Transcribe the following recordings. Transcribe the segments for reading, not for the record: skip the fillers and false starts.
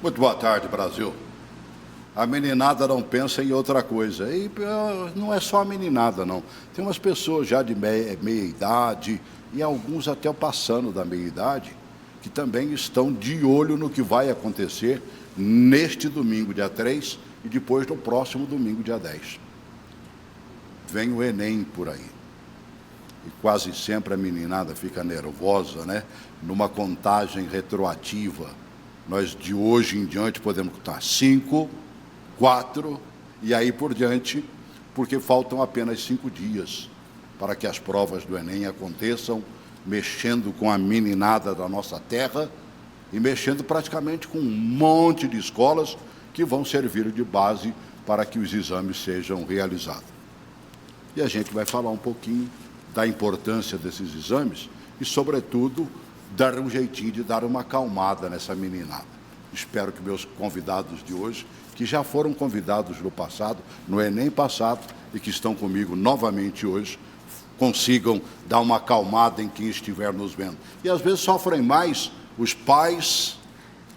Muito boa tarde, Brasil. A meninada não pensa em outra coisa. E não é só a meninada, não. Tem umas pessoas já de meia idade e alguns até passando da meia idade que também estão de olho no que vai acontecer neste domingo, dia 3, e depois no próximo domingo, dia 10. Vem o Enem por aí. E quase sempre a meninada fica nervosa, né? Numa contagem retroativa. Nós, de hoje em diante, podemos contar 5, 4 e aí por diante, porque faltam apenas 5 dias para que as provas do Enem aconteçam, mexendo com a meninada da nossa terra e mexendo praticamente com um monte de escolas que vão servir de base para que os exames sejam realizados. E a gente vai falar um pouquinho da importância desses exames e, sobretudo, dar um jeitinho de dar uma acalmada nessa meninada. Espero que meus convidados de hoje, que já foram convidados no passado, no Enem passado, e que estão comigo novamente hoje, consigam dar uma acalmada em quem estiver nos vendo. E às vezes sofrem mais os pais,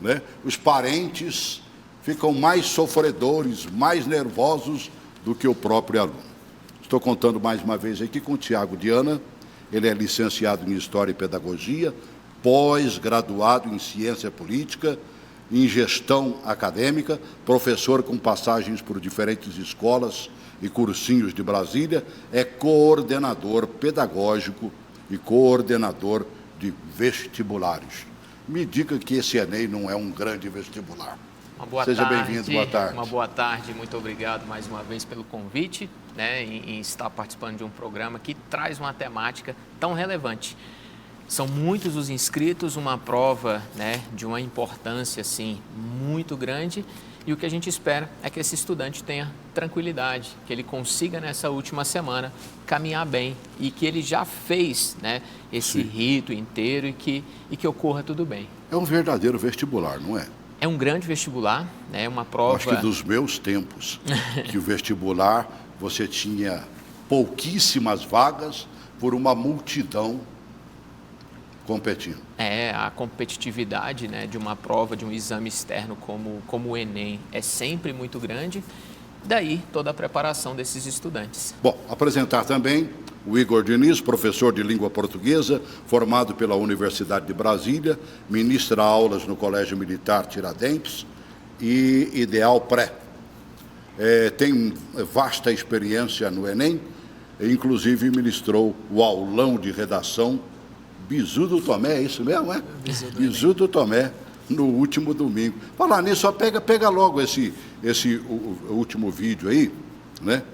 né? Os parentes ficam mais sofredores, mais nervosos do que o próprio aluno. Estou contando mais uma vez aqui com o Tiago Diana. Ele é licenciado em História e Pedagogia, pós-graduado em Ciência Política, em Gestão Acadêmica, professor com passagens por diferentes escolas e cursinhos de Brasília, é coordenador pedagógico e coordenador de vestibulares. Me diga que esse Enem não é um grande vestibular. Seja bem-vindo, boa tarde. Uma boa tarde, muito obrigado mais uma vez pelo convite, né, em estar participando de um programa que traz uma temática tão relevante. São muitos os inscritos, uma prova, né, de uma importância assim, muito grande, e o que a gente espera é que esse estudante tenha tranquilidade, que ele consiga nessa última semana caminhar bem e que ele já fez, né, esse rito inteiro e que ocorra tudo bem. É um verdadeiro vestibular, não é? É um grande vestibular, né, uma prova... Acho que dos meus tempos, que o vestibular você tinha pouquíssimas vagas por uma multidão competindo. A competitividade, né, de uma prova, de um exame externo como o Enem é sempre muito grande, daí toda a preparação desses estudantes. Bom, apresentar também o Igor Diniz, professor de língua portuguesa, formado pela Universidade de Brasília, ministra aulas no Colégio Militar Tiradentes e Ideal Pré. Tem vasta experiência no Enem, inclusive ministrou o aulão de redação Bizu do Tomé, é isso mesmo, é? Bizu do Tomé, no último domingo. Falar nisso, só pega logo o último vídeo aí, né?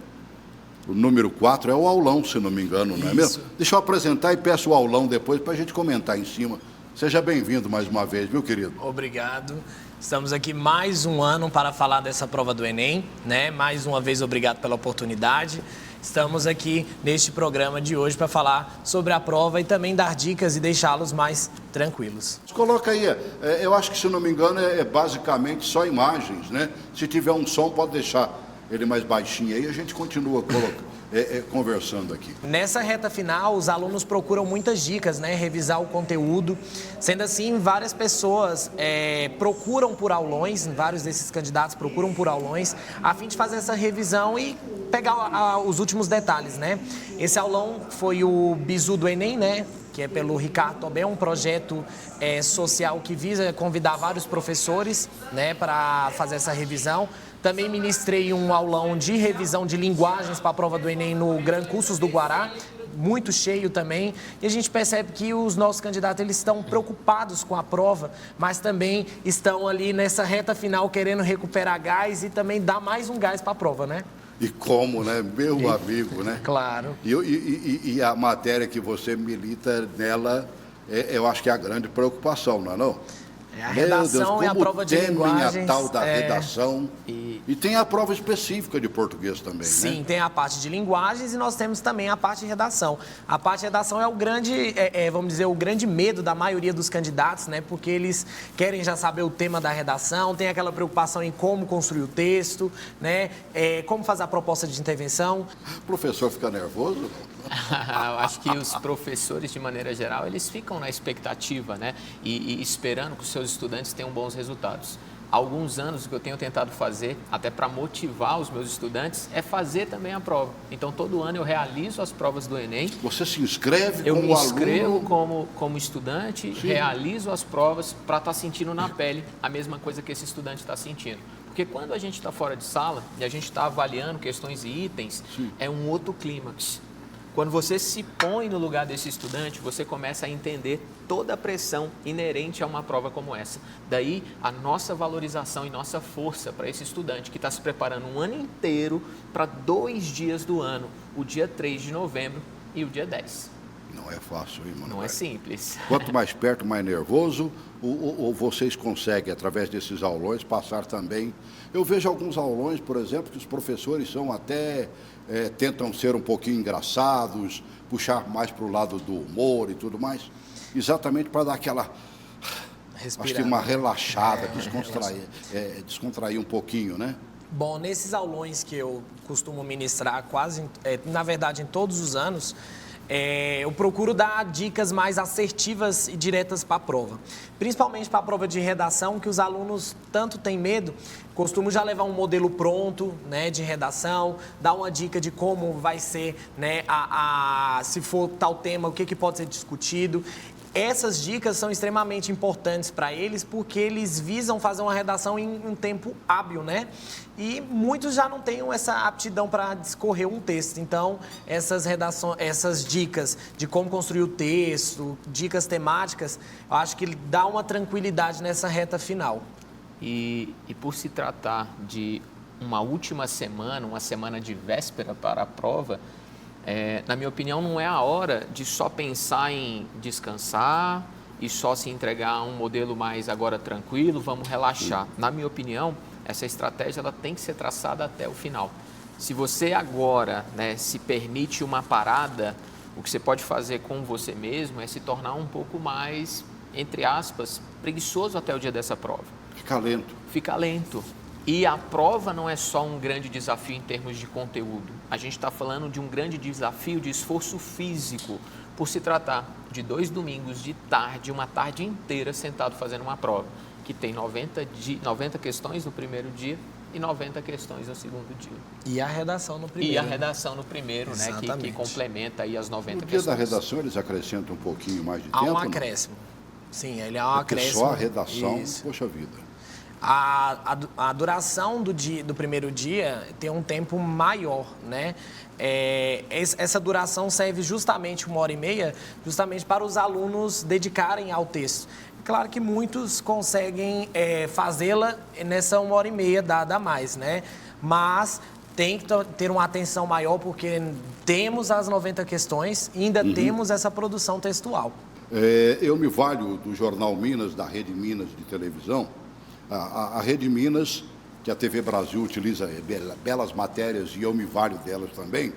O número 4 é o aulão, se não me engano, não é mesmo? Deixa eu apresentar e peço o aulão depois para a gente comentar em cima. Seja bem-vindo mais uma vez, meu querido. Obrigado. Estamos aqui mais um ano para falar dessa prova do Enem, né? Mais uma vez, obrigado pela oportunidade. Estamos aqui neste programa de hoje para falar sobre a prova e também dar dicas e deixá-los mais tranquilos. Coloca aí, eu acho que, se não me engano, é basicamente só imagens, né? Se tiver um som, pode deixar ele mais baixinho aí, a gente continua conversando aqui. Nessa reta final, os alunos procuram muitas dicas, né? Revisar o conteúdo. Sendo assim, várias pessoas procuram por aulões, vários desses candidatos procuram por aulões, a fim de fazer essa revisão e pegar os últimos detalhes, né? Esse aulão foi o Bizu do Enem, né? Que é pelo Ricardo Tobé, um projeto social que visa convidar vários professores, né, para fazer essa revisão. Também ministrei um aulão de revisão de linguagens para a prova do Enem no Gran Cursos do Guará, muito cheio também. E a gente percebe que os nossos candidatos, eles estão preocupados com a prova, mas também estão ali nessa reta final querendo recuperar gás e também dar mais um gás para a prova, né? E como, né? Meu amigo, né? Claro. E a matéria que você milita nela, eu acho que é a grande preocupação, não é não? A redação é a prova de linguagens. A tal da redação. E tem a prova específica de português também, Sim, né? tem a parte de linguagens e nós temos também a parte de redação. A parte de redação é o grande, vamos dizer, o grande medo da maioria dos candidatos, né? Porque eles querem já saber o tema da redação, tem aquela preocupação em como construir o texto, né? Como fazer a proposta de intervenção. O professor fica nervoso? Eu acho que os professores, de maneira geral, eles ficam na expectativa, né? E esperando que os seus estudantes tenham bons resultados. Há alguns anos o que eu tenho tentado fazer, até para motivar os meus estudantes, é fazer também a prova. Então, todo ano eu realizo as provas do Enem. Você se inscreve eu como aluno? Eu me inscrevo como estudante, Sim. realizo as provas para estar sentindo na pele a mesma coisa que esse estudante está sentindo. Porque quando a gente está fora de sala e a gente está avaliando questões e itens, Sim. é um outro clímax. Quando você se põe no lugar desse estudante, você começa a entender toda a pressão inerente a uma prova como essa. Daí, a nossa valorização e nossa força para esse estudante que está se preparando um ano inteiro para 2 dias do ano, o dia 3 de novembro e o dia 10. Não é fácil, hein, mano? Não é simples. Quanto mais perto, mais nervoso, ou vocês conseguem, através desses aulões, passar também. Eu vejo alguns aulões, por exemplo, que os professores são até, tentam ser um pouquinho engraçados, puxar mais para o lado do humor e tudo mais, exatamente para dar aquela, Respirar. acho que uma relaxada, descontrair um pouquinho, né? Bom, nesses aulões que eu costumo ministrar na verdade, em todos os anos, eu procuro dar dicas mais assertivas e diretas para a prova. Principalmente para a prova de redação, que os alunos tanto têm medo, costumo já levar um modelo pronto, né, de redação, dar uma dica de como vai ser, né, se for tal tema, o que pode ser discutido. Essas dicas são extremamente importantes para eles porque eles visam fazer uma redação em um tempo hábil, né? E muitos já não têm essa aptidão para discorrer um texto. Então, essas dicas de como construir o texto, dicas temáticas, eu acho que dá uma tranquilidade nessa reta final. E por se tratar de uma última semana, uma semana de véspera para a prova, na minha opinião, não é a hora de só pensar em descansar e só se entregar a um modelo mais agora tranquilo, vamos relaxar. Na minha opinião, essa estratégia ela tem que ser traçada até o final. Se você agora, né, se permite uma parada, o que você pode fazer com você mesmo é se tornar um pouco mais, entre aspas, preguiçoso até o dia dessa prova. Fica lento. E a prova não é só um grande desafio em termos de conteúdo. A gente está falando de um grande desafio de esforço físico, por se tratar de 2 domingos de tarde, uma tarde inteira sentado fazendo uma prova, que tem 90 questões no primeiro dia e 90 questões no segundo dia. E a redação no primeiro. E a redação no primeiro, né, que complementa aí as 90 questões. No dia da redação eles acrescentam um pouquinho mais de tempo? Há um acréscimo. Sim, ele é um acréscimo. Só a redação, Isso. Poxa vida. A duração do primeiro dia tem um tempo maior, né? Essa duração serve justamente 1h30, justamente para os alunos dedicarem ao texto. Claro que muitos conseguem fazê-la nessa 1h30 dada a mais, né? Mas tem que ter uma atenção maior porque temos as 90 questões e ainda temos essa produção textual. Eu me valho do Jornal Minas, da Rede Minas de televisão. A Rede Minas, que a TV Brasil utiliza belas matérias e eu me valho delas também,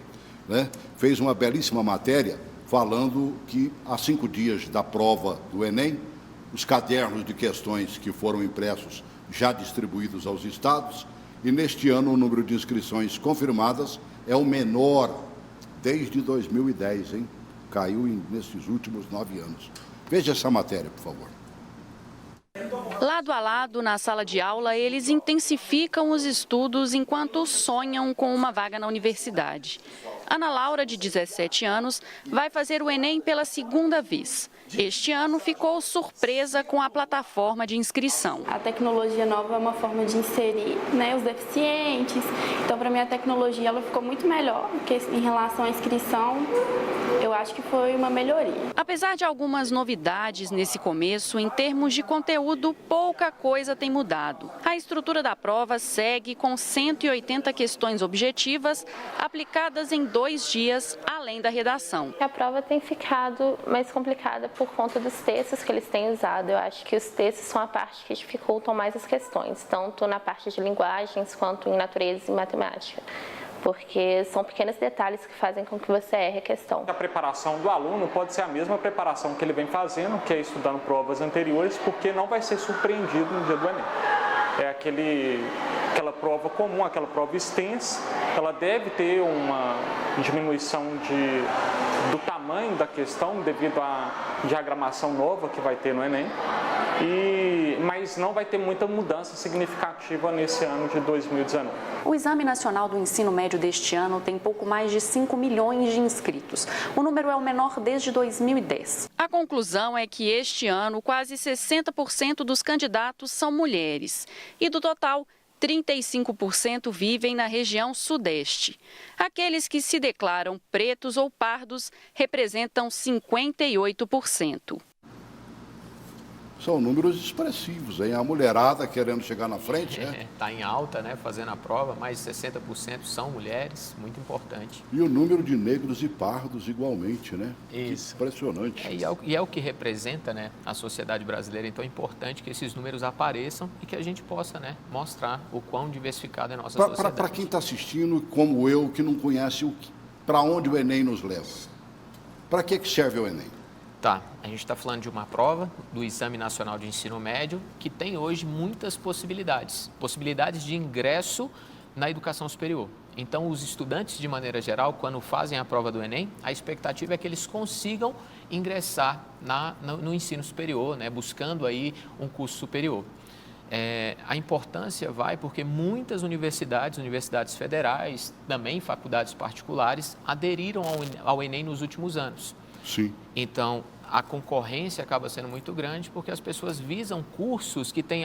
né? Fez uma belíssima matéria falando que há 5 dias da prova do Enem, os cadernos de questões que foram impressos já distribuídos aos estados e neste ano o número de inscrições confirmadas é o menor desde 2010, hein? Caiu nesses últimos 9 anos. Veja essa matéria, por favor. Lado a lado, na sala de aula, eles intensificam os estudos enquanto sonham com uma vaga na universidade. Ana Laura, de 17 anos, vai fazer o Enem pela 2ª vez. Este ano ficou surpresa com a plataforma de inscrição. A tecnologia nova é uma forma de inserir, né, os deficientes. Então, para mim, a tecnologia ela ficou muito melhor, porque em relação à inscrição, eu acho que foi uma melhoria. Apesar de algumas novidades nesse começo, em termos de conteúdo, pouca coisa tem mudado. A estrutura da prova segue com 180 questões objetivas, aplicadas em 2 dias, além da redação. A prova tem ficado mais complicada por conta dos textos que eles têm usado. Eu acho que os textos são a parte que dificultam mais as questões, tanto na parte de linguagens quanto em natureza e matemática, porque são pequenos detalhes que fazem com que você erre a questão. A preparação do aluno pode ser a mesma preparação que ele vem fazendo, que é estudando provas anteriores, porque não vai ser surpreendido no dia do Enem. É aquela prova comum, aquela prova extensa, ela deve ter uma diminuição do tamanho da questão devido à diagramação nova que vai ter no Enem. mas não vai ter muita mudança significativa nesse ano de 2019. O Exame Nacional do Ensino Médio deste ano tem pouco mais de 5 milhões de inscritos. O número é o menor desde 2010. A conclusão é que este ano quase 60% dos candidatos são mulheres. E do total, 35% vivem na região sudeste. Aqueles que se declaram pretos ou pardos representam 58%. São números expressivos, hein? A mulherada querendo chegar na frente, né? Está em alta, né? Fazendo a prova, mais de 60% são mulheres, muito importante. E o número de negros e pardos igualmente, né? Isso. Impressionante. E é o que representa, né, a sociedade brasileira. Então é importante que esses números apareçam e que a gente possa, né, mostrar o quão diversificada é a nossa sociedade. Para quem está assistindo, como eu, que não conhece para onde o Enem nos leva, para que serve o Enem? Tá, a gente está falando de uma prova do Exame Nacional de Ensino Médio que tem hoje muitas possibilidades de ingresso na educação superior. Então, os estudantes, de maneira geral, quando fazem a prova do Enem, a expectativa é que eles consigam ingressar no ensino superior, né, buscando aí um curso superior. A importância vai porque muitas universidades federais, também faculdades particulares, aderiram ao Enem nos últimos anos. Sim. Então, a concorrência acaba sendo muito grande porque as pessoas visam cursos que têm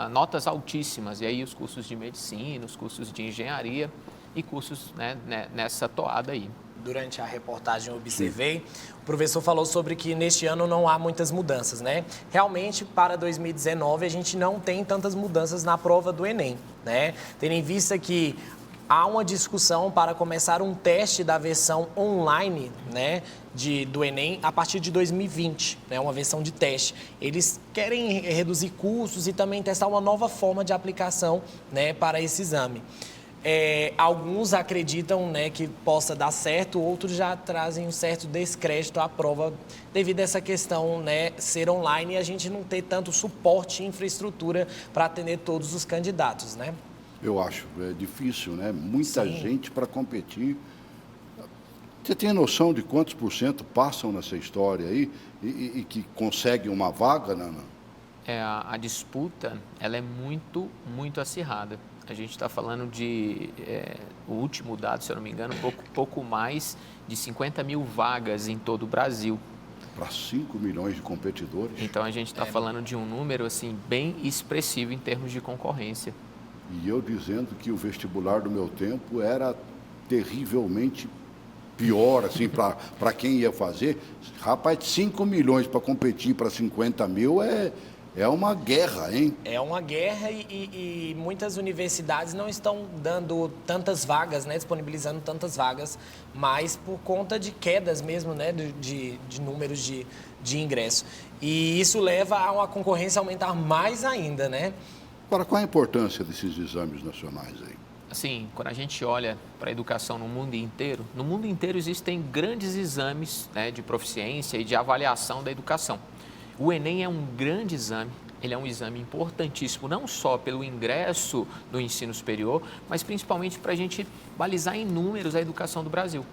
notas altíssimas. E aí os cursos de medicina, os cursos de engenharia e cursos, né, nessa toada aí. Durante a reportagem eu observei, o professor falou sobre que neste ano não há muitas mudanças, né? Realmente, para 2019, a gente não tem tantas mudanças na prova do Enem, né? Tendo em vista que há uma discussão para começar um teste da versão online, né, do Enem a partir de 2020, né, uma versão de teste. Eles querem reduzir custos e também testar uma nova forma de aplicação, né, para esse exame. Alguns acreditam, né, que possa dar certo, outros já trazem um certo descrédito à prova devido a essa questão, né, ser online e a gente não ter tanto suporte e infraestrutura para atender todos os candidatos, né? Eu acho, é difícil, né? Muita gente para competir. Você tem noção de quantos por cento passam nessa história aí e que conseguem uma vaga, Nana? A disputa, ela é muito, muito acirrada. A gente está falando de, o último dado, se eu não me engano, pouco mais de 50 mil vagas em todo o Brasil. Para 5 milhões de competidores? Então, a gente está falando de um número assim, bem expressivo em termos de concorrência. E eu dizendo que o vestibular do meu tempo era terrivelmente pior, assim, para quem ia fazer. Rapaz, 5 milhões para competir para 50 mil é uma guerra, hein? É uma guerra e muitas universidades não estão dando tantas vagas, né, disponibilizando tantas vagas, mas por conta de quedas mesmo, né, de números de ingresso. E isso leva a uma concorrência a aumentar mais ainda, né? Agora, qual a importância desses exames nacionais aí? Assim, quando a gente olha para a educação no mundo inteiro existem grandes exames, né, de proficiência e de avaliação da educação. O Enem é um grande exame, ele é um exame importantíssimo, não só pelo ingresso no ensino superior, mas principalmente para a gente balizar em números a educação do Brasil.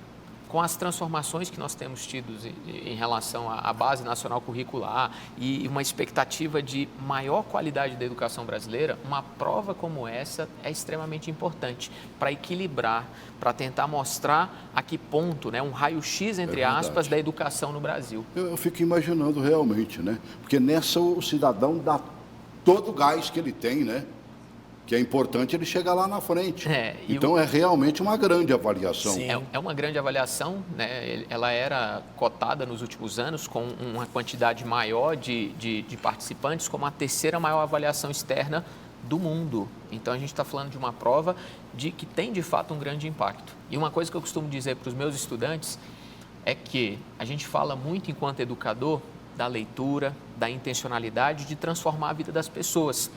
Com as transformações que nós temos tido em relação à base nacional curricular e uma expectativa de maior qualidade da educação brasileira, uma prova como essa é extremamente importante para equilibrar, para tentar mostrar a que ponto, né, um raio-x, entre aspas, da educação no Brasil. Eu fico imaginando realmente, né? Porque nessa o cidadão dá todo o gás que ele tem, né? Que é importante ele chegar lá na frente. Então, é realmente uma grande avaliação. Sim. É uma grande avaliação, né? Ela era cotada nos últimos anos com uma quantidade maior de participantes, como a terceira maior avaliação externa do mundo. Então, a gente está falando de uma prova que tem, de fato, um grande impacto. E uma coisa que eu costumo dizer para os meus estudantes é que a gente fala muito, enquanto educador, da leitura, da intencionalidade de transformar a vida das pessoas.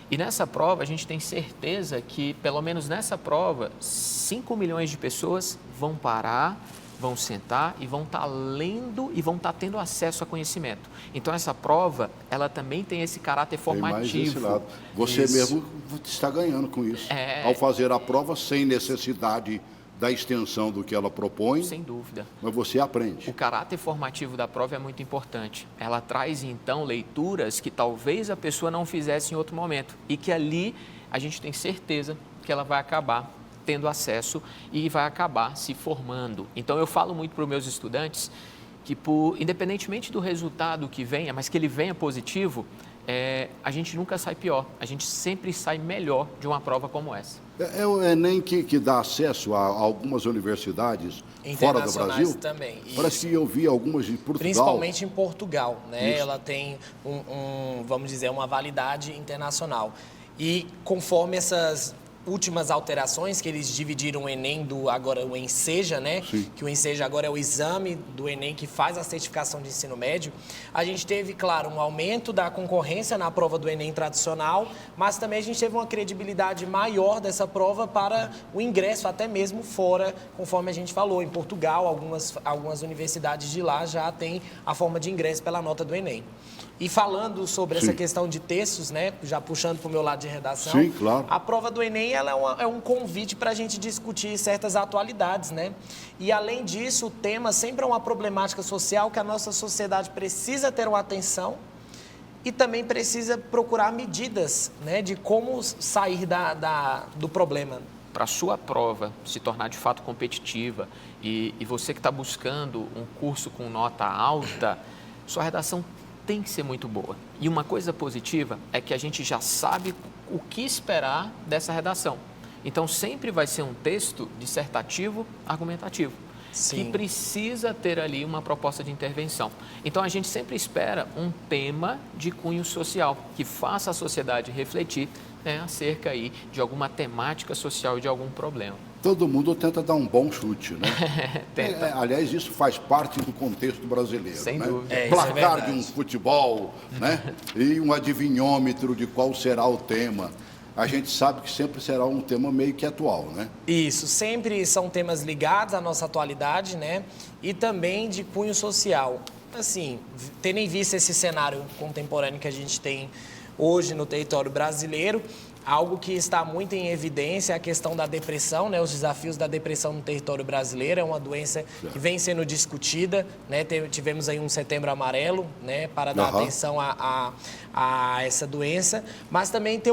E nessa prova, a gente tem certeza que, pelo menos nessa prova, 5 milhões de pessoas vão parar, vão sentar e vão estar lendo e vão estar tendo acesso a conhecimento. Então, essa prova, ela também tem esse caráter formativo. Tem mais esse lado. Você mesmo está ganhando com isso. Ao fazer a prova sem necessidade da extensão do que ela propõe. Sem dúvida. Mas você aprende. O caráter formativo da prova é muito importante. Ela traz, então, leituras que talvez a pessoa não fizesse em outro momento e que ali a gente tem certeza que ela vai acabar tendo acesso e vai acabar se formando. Então, eu falo muito para os meus estudantes que, independentemente do resultado que venha, mas que ele venha positivo, a gente nunca sai pior, a gente sempre sai melhor de uma prova como essa. É o Enem que dá acesso a algumas universidades fora do Brasil? Também. Parece que eu vi algumas de Portugal. Principalmente em Portugal, né? Isso. Ela tem vamos dizer, uma validade internacional. E conforme essas últimas alterações, que eles dividiram o Enem agora o Enseja, né? Sim. Que o Enseja agora é o exame do Enem que faz a certificação de ensino médio. A gente teve, claro, um aumento da concorrência na prova do Enem tradicional, mas também a gente teve uma credibilidade maior dessa prova para o ingresso, até mesmo fora, conforme a gente falou. Em Portugal, algumas universidades de lá já têm a forma de ingresso pela nota do Enem. E falando sobre essa questão de textos, né, já puxando para o meu lado de redação, sim, claro. A prova do Enem ela é um convite para a gente discutir certas atualidades, né? E além disso, o tema sempre é uma problemática social que a nossa sociedade precisa ter uma atenção e também precisa procurar medidas, né, de como sair do problema. Para a sua prova se tornar de fato competitiva e você que está buscando um curso com nota alta, sua redação tem que ser muito boa. E uma coisa positiva é que a gente já sabe o que esperar dessa redação. Então, sempre vai ser um texto dissertativo, argumentativo, Sim. que precisa ter ali uma proposta de intervenção. Então, a gente sempre espera um tema de cunho social, que faça a sociedade refletir, né, acerca aí de alguma temática social e de algum problema. Todo mundo tenta dar um bom chute, né? Tenta. Aliás, isso faz parte do contexto brasileiro. Sem né? dúvida. É, isso é Placar de verdade. um futebol, né? E um adivinhômetro de qual será o tema. A gente sabe que sempre será um tema meio que atual, né? Isso, sempre são temas ligados à nossa atualidade, né? E também de cunho social. Assim, tendo em vista esse cenário contemporâneo que a gente tem hoje no território brasileiro, algo que está muito em evidência é a questão da depressão, né? Os desafios da depressão no território brasileiro. É uma doença que vem sendo discutida, né? Tivemos aí um Setembro Amarelo, né? Para dar atenção a essa doença. Mas também tem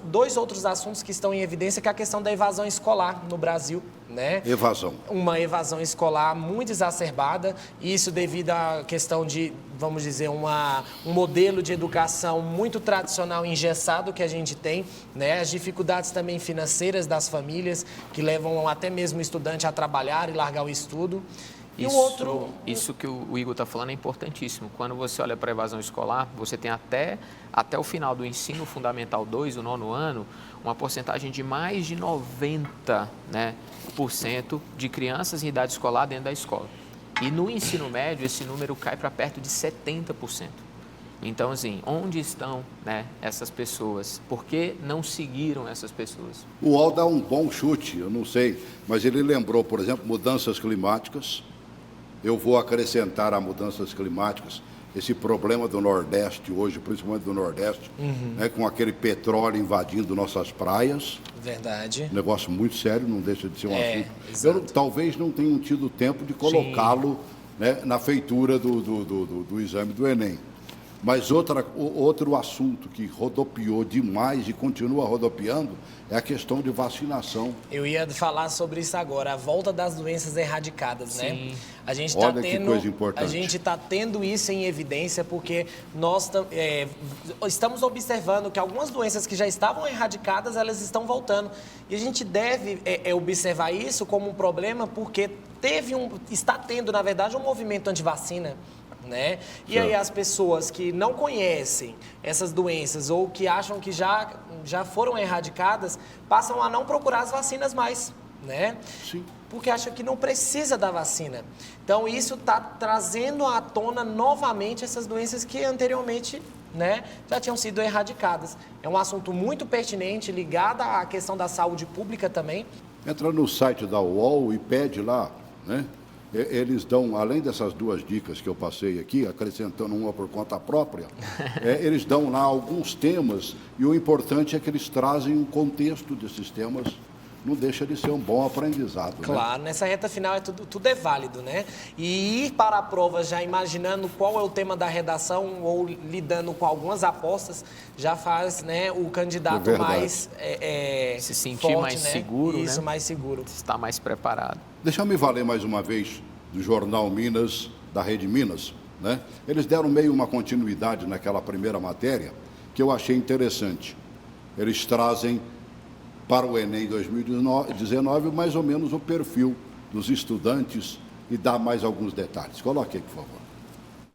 dois outros assuntos que estão em evidência, que é a questão da evasão escolar no Brasil, né? Evasão. Uma evasão escolar muito exacerbada, isso devido à questão de, vamos dizer, um modelo de educação muito tradicional, engessado que a gente tem, né? As dificuldades também financeiras das famílias, que levam até mesmo o estudante a trabalhar e largar o estudo. E Isso que o Igor está falando é importantíssimo. Quando você olha para a evasão escolar, você tem até o final do ensino fundamental 2, o 9º ano, uma porcentagem de mais de 90%, né, de crianças em idade escolar dentro da escola. E no ensino médio, esse número cai para perto de 70%. Então, assim, onde estão, né, essas pessoas? Por que não seguiram essas pessoas? O UOL dá um bom chute, eu não sei, mas ele lembrou, por exemplo, mudanças climáticas. Eu vou acrescentar a mudanças climáticas esse problema do Nordeste hoje, principalmente do Nordeste, né, com aquele petróleo invadindo nossas praias. Verdade. Um negócio muito sério, não deixa de ser um assunto. Exato. Eu talvez não tenha tido tempo de colocá-lo, né, na feitura do exame do Enem. Mas outro assunto que rodopiou demais e continua rodopiando é a questão de vacinação. Eu ia falar sobre isso agora, a volta das doenças erradicadas, né? A gente Olha que coisa importante. A gente está tendo isso em evidência porque nós estamos observando que algumas doenças que já estavam erradicadas, elas estão voltando. E a gente deve observar isso como um problema porque está tendo, na verdade, um movimento antivacina. Né? E aí as pessoas que não conhecem essas doenças ou que acham que já foram erradicadas, passam a não procurar as vacinas mais, né? Sim. Porque acham que não precisa da vacina. Então isso está trazendo à tona novamente essas doenças que anteriormente, né, já tinham sido erradicadas. É um assunto muito pertinente, ligado à questão da saúde pública também. Entra no site da UOL e pede lá, né? Eles dão, além dessas duas dicas que eu passei aqui, acrescentando uma por conta própria, eles dão lá alguns temas e o importante é que eles trazem um contexto desses temas não deixa de ser um bom aprendizado. Claro, nessa reta final tudo é válido, né? E ir para a prova já imaginando qual é o tema da redação ou lidando com algumas apostas, já faz, né, o candidato mais se sentir forte, mais né? seguro, Isso, né? mais seguro. Está mais preparado. Deixa eu me valer mais uma vez do Jornal Minas, da Rede Minas, né? Eles deram meio uma continuidade naquela primeira matéria que eu achei interessante. Eles trazem para o Enem 2019 mais ou menos o perfil dos estudantes e dá mais alguns detalhes. Coloque aí, por favor.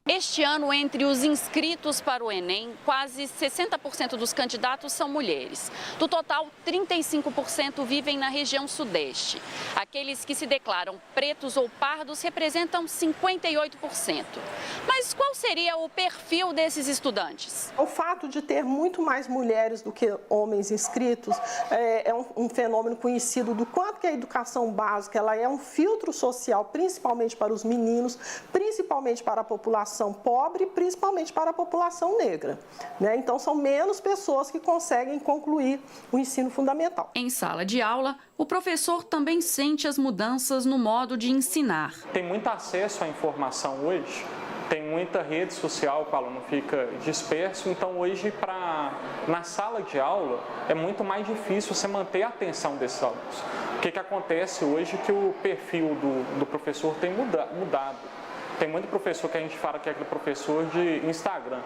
Este ano, entre os inscritos para o Enem, quase 60% dos candidatos são mulheres. Do total, 35% vivem na região sudeste. Aqueles que se declaram pretos ou pardos representam 58%. Mas qual seria o perfil desses estudantes? O fato de ter muito mais mulheres do que homens inscritos é um fenômeno conhecido do quanto que a educação básica ela é um filtro social, principalmente para os meninos, principalmente para a população pobre, principalmente para a população negra, né? Então, são menos pessoas que conseguem concluir o ensino fundamental. Em sala de aula, o professor também sente as mudanças no modo de ensinar. Tem muito acesso à informação hoje, tem muita rede social que o aluno fica disperso, então hoje na sala de aula é muito mais difícil você manter a atenção desses alunos. O que acontece hoje é que o perfil do professor tem mudado. Tem muito professor que a gente fala que é aquele professor de Instagram,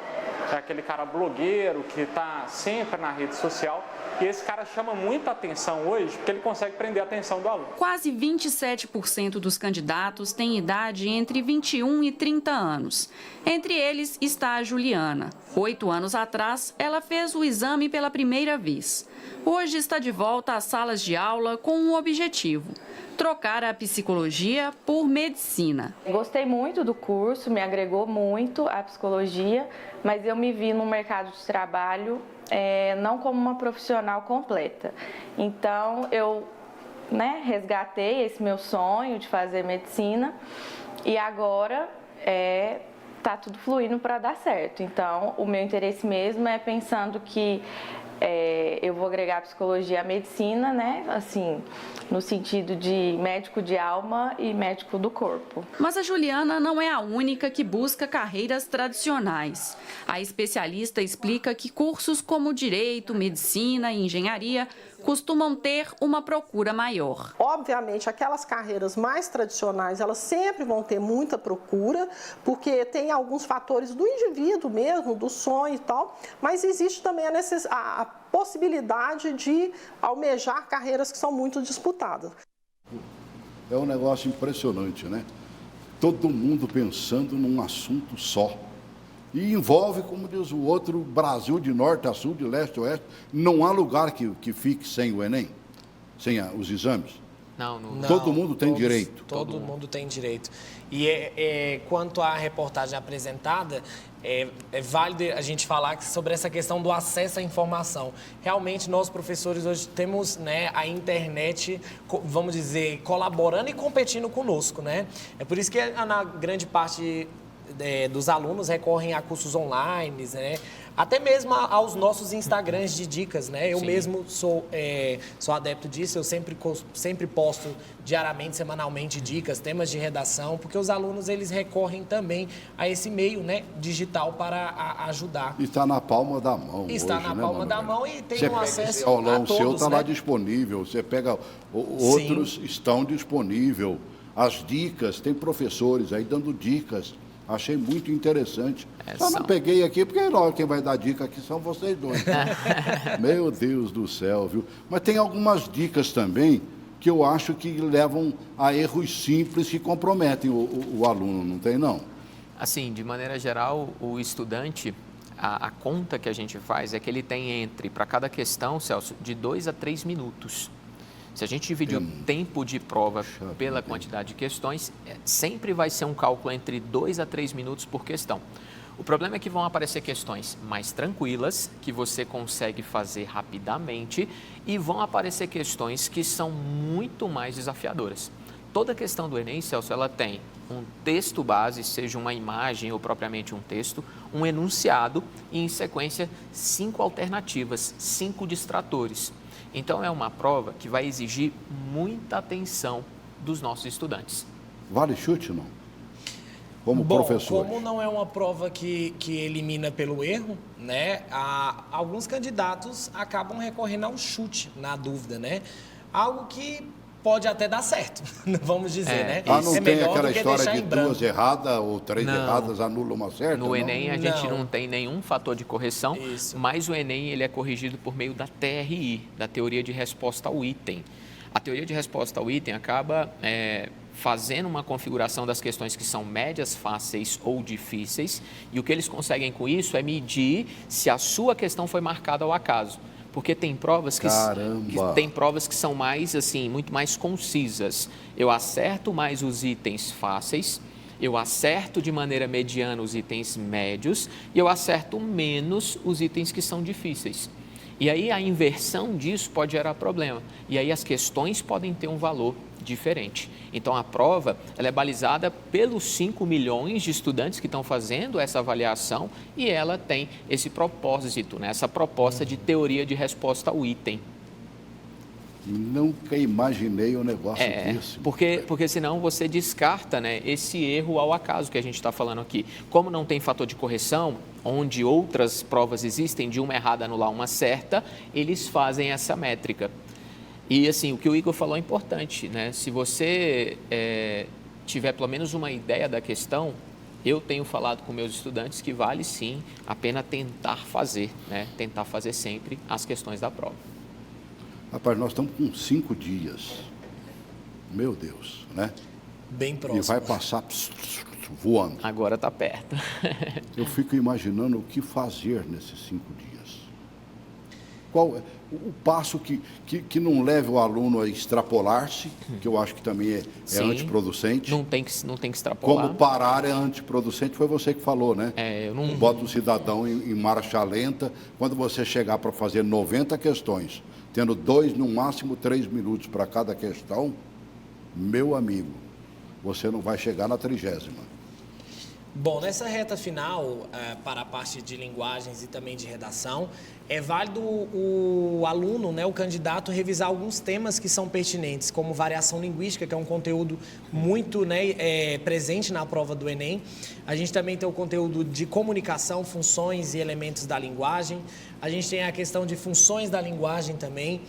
é aquele cara blogueiro que está sempre na rede social e esse cara chama muita atenção hoje porque ele consegue prender a atenção do aluno. Quase 27% dos candidatos têm idade entre 21 e 30 anos. Entre eles está a Juliana. 8 anos atrás, ela fez o exame pela primeira vez. Hoje está de volta às salas de aula com um objetivo: trocar a psicologia por medicina. Gostei muito do curso, me agregou muito a psicologia, mas eu me vi no mercado de trabalho não como uma profissional completa. Então, eu resgatei esse meu sonho de fazer medicina e agora está tudo fluindo para dar certo. Então, o meu interesse mesmo é pensando que eu vou agregar a psicologia à medicina, né? Assim, no sentido de médico de alma e médico do corpo. Mas a Juliana não é a única que busca carreiras tradicionais. A especialista explica que cursos como direito, medicina e engenharia costumam ter uma procura maior. Obviamente, aquelas carreiras mais tradicionais, elas sempre vão ter muita procura, porque tem alguns fatores do indivíduo mesmo, do sonho e tal, mas existe também a possibilidade de almejar carreiras que são muito disputadas. É um negócio impressionante, né? Todo mundo pensando num assunto só. E envolve, como diz o outro, o Brasil de norte a sul, de leste a oeste. Não há lugar que fique sem o Enem, sem os exames. Não. Todo mundo tem direito. Todo mundo tem direito. E quanto à reportagem apresentada, é válido a gente falar sobre essa questão do acesso à informação. Realmente, nós, professores, hoje temos, né, a internet, vamos dizer, colaborando e competindo conosco, né? É por isso que na grande parte dos alunos recorrem a cursos online, né? Até mesmo aos nossos Instagrams de dicas, né? Eu mesmo sou adepto disso, eu sempre posto diariamente, semanalmente dicas, temas de redação, porque os alunos eles recorrem também a esse meio, né, digital para ajudar. E está na palma da mão. Está hoje, na né, palma da mão e tem um acesso esse aulão a todos, seu está né? lá disponível, você pega outros estão disponíveis. As dicas, tem professores aí dando dicas. Achei muito interessante. Só não peguei aqui, porque quem vai dar dica aqui são vocês dois. Meu Deus do céu, viu? Mas tem algumas dicas também que eu acho que levam a erros simples que comprometem o aluno, não tem, não? Assim, de maneira geral, o estudante, a conta que a gente faz é que ele tem para cada questão, Celso, de 2 a 3 minutos. Se a gente dividir o tempo de prova pela quantidade de questões, sempre vai ser um cálculo entre 2 a 3 minutos por questão. O problema é que vão aparecer questões mais tranquilas, que você consegue fazer rapidamente, e vão aparecer questões que são muito mais desafiadoras. Toda questão do Enem, Celso, ela tem um texto base, seja uma imagem ou propriamente um texto, um enunciado e, em sequência, 5 alternativas, 5 distratores. Então, é uma prova que vai exigir muita atenção dos nossos estudantes. Vale chute, não? Como Bom, professor. como não é uma prova que elimina pelo erro, né? Alguns candidatos acabam recorrendo ao chute, na dúvida, né? Algo que pode até dar certo, vamos dizer, né? Não tem melhor aquela do que história deixar de em branco. 2 erradas ou 3 erradas anula uma certa? No Enem a gente Não. não tem nenhum fator de correção, Isso. mas o Enem ele é corrigido por meio da TRI, da teoria de resposta ao item. A teoria de resposta ao item acaba fazendo uma configuração das questões que são médias, fáceis ou difíceis, e o que eles conseguem com isso é medir se a sua questão foi marcada ao acaso. Porque tem provas que são mais assim, muito mais concisas. Eu acerto mais os itens fáceis, eu acerto de maneira mediana os itens médios e eu acerto menos os itens que são difíceis. E aí a inversão disso pode gerar problema. E aí as questões podem ter um valor diferente. Então a prova ela é balizada pelos 5 milhões de estudantes que estão fazendo essa avaliação e ela tem esse propósito, né? Essa proposta de teoria de resposta ao item. Nunca imaginei um negócio desse. Porque senão você descarta, né, esse erro ao acaso que a gente está falando aqui. Como não tem fator de correção, onde outras provas existem de uma errada anular uma certa, eles fazem essa métrica. E assim, o que o Igor falou é importante, né? Se você tiver pelo menos uma ideia da questão, eu tenho falado com meus estudantes que vale sim a pena tentar fazer, né? Tentar fazer sempre as questões da prova. Rapaz, nós estamos com 5 dias. Meu Deus, né? Bem próximo. E vai passar voando. Agora está perto. Eu fico imaginando o que fazer nesses 5 dias. Qual é o passo que não leve o aluno a extrapolar-se, que eu acho que também é antiproducente. Não tem que extrapolar. Como parar é antiproducente, foi você que falou, né? Eu não... Bota o cidadão em marcha lenta. Quando você chegar para fazer 90 questões, tendo 2, no máximo 3 minutos para cada questão, meu amigo, você não vai chegar na 30ª. Bom, nessa reta final, para a parte de linguagens e também de redação, é válido o aluno, né, o candidato, revisar alguns temas que são pertinentes, como variação linguística, que é um conteúdo muito, né, presente na prova do Enem. A gente também tem o conteúdo de comunicação, funções e elementos da linguagem. A gente tem a questão de funções da linguagem também.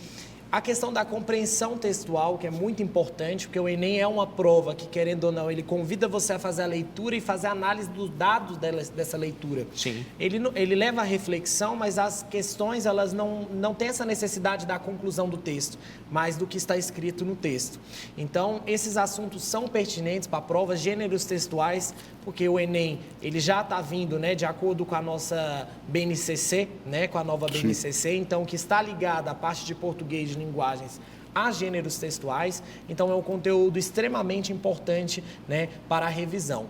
A questão da compreensão textual, que é muito importante, porque o Enem é uma prova que, querendo ou não, ele convida você a fazer a leitura e fazer a análise dos dados dessa leitura. Sim. Ele leva a reflexão, mas as questões, elas não têm essa necessidade da conclusão do texto, mas do que está escrito no texto. Então, esses assuntos são pertinentes para a prova, gêneros textuais, porque o Enem, ele já está vindo, né, de acordo com a nossa BNCC, né, com a nova BNCC, então, que está ligada à parte de português de linguagens a gêneros textuais, então é um conteúdo extremamente importante, né, para a revisão.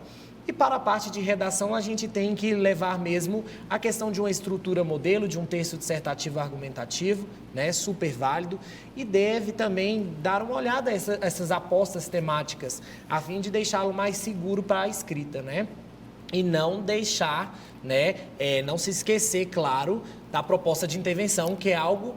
E para a parte de redação, a gente tem que levar mesmo a questão de uma estrutura modelo, de um texto dissertativo argumentativo, né, super válido, e deve também dar uma olhada a essas apostas temáticas, a fim de deixá-lo mais seguro para a escrita, né? E não deixar, né, não se esquecer, claro, da proposta de intervenção, que é algo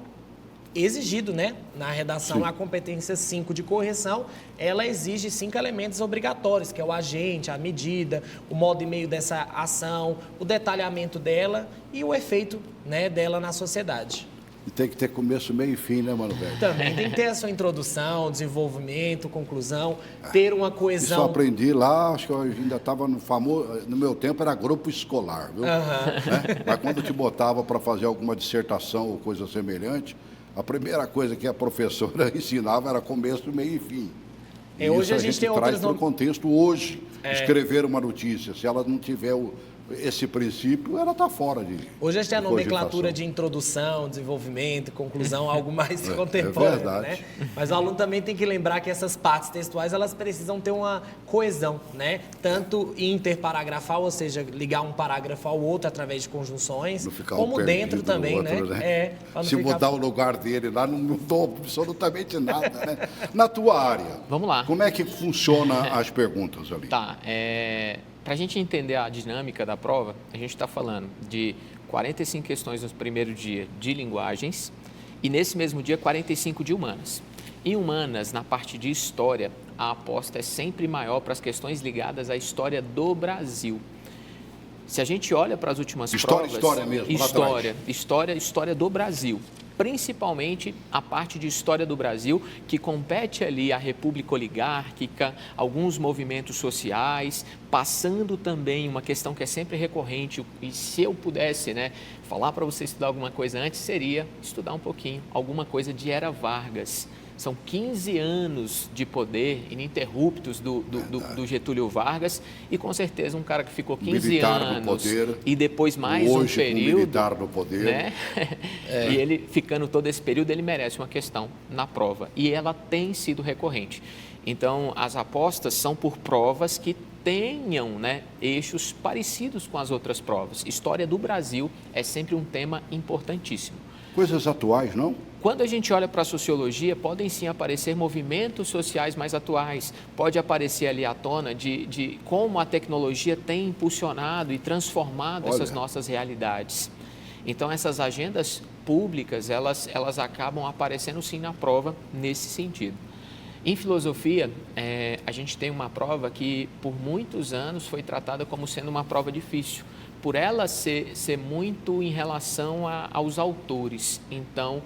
exigido, né? Na redação, Sim. a competência 5 de correção, ela exige 5 elementos obrigatórios, que é o agente, a medida, o modo e meio dessa ação, o detalhamento dela e o efeito, né, dela na sociedade. E tem que ter começo, meio e fim, né, mano, velho? Também tem que ter a sua introdução, desenvolvimento, conclusão, ter uma Isso eu coesão. aprendi lá, acho que eu ainda estava no famoso... No meu tempo era grupo escolar, viu? Né? Mas quando te botava para fazer alguma dissertação ou coisa semelhante, a primeira coisa que a professora ensinava era começo, meio e fim. E Hoje isso a gente tem traz outras para o contexto hoje. Escrever uma notícia, se ela não tiver esse princípio, ela está fora de... Hoje a gente tem a de nomenclatura cogitação. de introdução, desenvolvimento, conclusão, algo mais contemporâneo, verdade. né? Mas o aluno também tem que lembrar que essas partes textuais, elas precisam ter uma coesão, né? Tanto interparagrafal, ou seja, ligar um parágrafo ao outro através de conjunções, Não ficar como um dentro perdido também, no outro, né? Pra não Se ficar- mudar o lugar dele lá, não mudou absolutamente nada, né? Na tua área, Vamos lá. como é que funciona as perguntas ali? Tá, para a gente entender a dinâmica da prova, a gente está falando de 45 questões no primeiro dia de linguagens e nesse mesmo dia 45 de humanas. Em humanas, na parte de história, a aposta é sempre maior para as questões ligadas à história do Brasil. Se a gente olha para as últimas provas... História mesmo, História do Brasil. Principalmente a parte de história do Brasil, que compete ali à República Oligárquica, alguns movimentos sociais, passando também uma questão que é sempre recorrente, e se eu pudesse, né, falar para você estudar alguma coisa antes, seria estudar um pouquinho, alguma coisa de Era Vargas. São 15 anos de poder ininterruptos do Getúlio Vargas e, com certeza, um cara que ficou 15 militar anos no poder, e depois mais hoje, um período... militar no poder. Né? E ele, ficando todo esse período, ele merece uma questão na prova. E ela tem sido recorrente. Então, as apostas são por provas que tenham, né, eixos parecidos com as outras provas. História do Brasil é sempre um tema importantíssimo. Coisas atuais, não? Quando a gente olha para a sociologia, podem sim aparecer movimentos sociais mais atuais. Pode aparecer ali à tona de como a tecnologia tem impulsionado e transformado essas nossas realidades. Então, essas agendas públicas, elas acabam aparecendo sim na prova nesse sentido. Em filosofia, a gente tem uma prova que por muitos anos foi tratada como sendo uma prova difícil, por ela ser muito em relação aos autores. Então,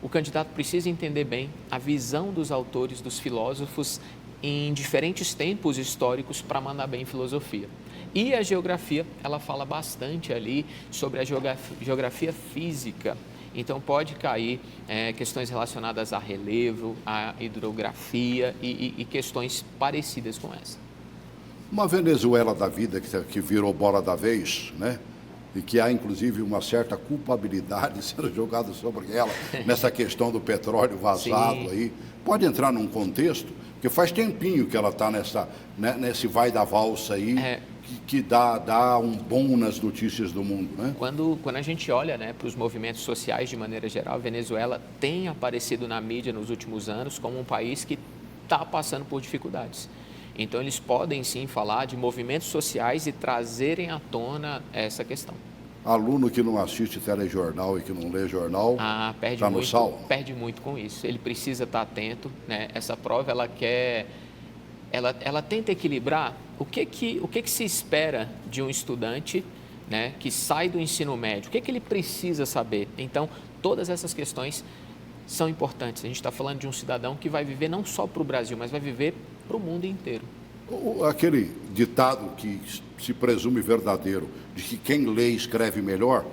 o candidato precisa entender bem a visão dos autores, dos filósofos, em diferentes tempos históricos para mandar bem em filosofia. E a geografia, ela fala bastante ali sobre a geografia física. Então, pode cair questões relacionadas a relevo, a hidrografia e questões parecidas com essa. Uma Venezuela da vida que virou bola da vez, né? E que há, inclusive, uma certa culpabilidade sendo jogada sobre ela nessa questão do petróleo vazado aí. Pode entrar num contexto, porque faz tempinho que ela está nesse vai da valsa aí, que dá um bom nas notícias do mundo, né? Quando a gente olha, né, para os movimentos sociais de maneira geral, a Venezuela tem aparecido na mídia nos últimos anos como um país que está passando por dificuldades. Então, eles podem sim falar de movimentos sociais e trazerem à tona essa questão. Aluno que não assiste telejornal e que não lê jornal, está no sal? Perde muito com isso. Ele precisa estar atento, né? Essa prova, ela tenta equilibrar o que se espera de um estudante, né, que sai do ensino médio, o que ele precisa saber. Então, todas essas questões são importantes. A gente está falando de um cidadão que vai viver não só para o Brasil, mas vai viver para o mundo inteiro. Aquele ditado que se presume verdadeiro, de que quem lê escreve melhor,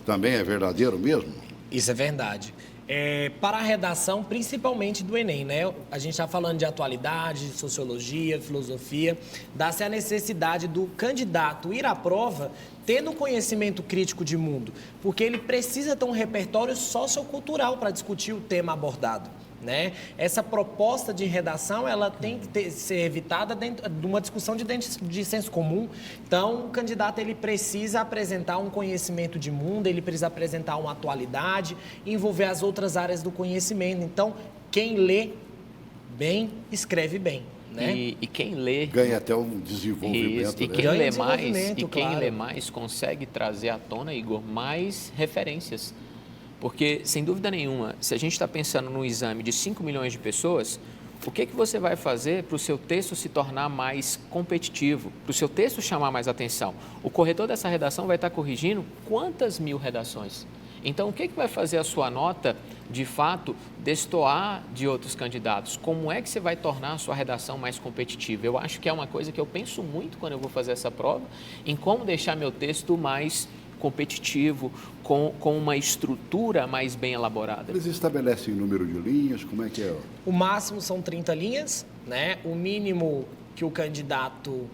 também é verdadeiro mesmo? Isso é verdade. Para a redação, principalmente do Enem, né? A gente está falando de atualidade, de sociologia, filosofia. Dá-se a necessidade do candidato ir à prova tendo conhecimento crítico de mundo, porque ele precisa ter um repertório sociocultural para discutir o tema abordado, né? Essa proposta de redação, ela tem que ser evitada dentro de uma discussão de senso comum. Então, o candidato, ele precisa apresentar um conhecimento de mundo, ele precisa apresentar uma atualidade, envolver as outras áreas do conhecimento. Então, quem lê bem, escreve bem, né? E quem lê... ganha até um desenvolvimento. Isso, e quem lê mais consegue trazer à tona, Igor, mais referências. Porque, sem dúvida nenhuma, se a gente está pensando num exame de 5 milhões de pessoas, o que você vai fazer para o seu texto se tornar mais competitivo, para o seu texto chamar mais atenção? O corretor dessa redação vai estar corrigindo quantas mil redações? Então, o que vai fazer a sua nota, de fato, destoar de outros candidatos? Como é que você vai tornar a sua redação mais competitiva? Eu acho que é uma coisa que eu penso muito quando eu vou fazer essa prova, em como deixar meu texto mais competitivo, com uma estrutura mais bem elaborada. Eles estabelecem o número de linhas, como é que é? O máximo são 30 linhas, né? O mínimo que o candidato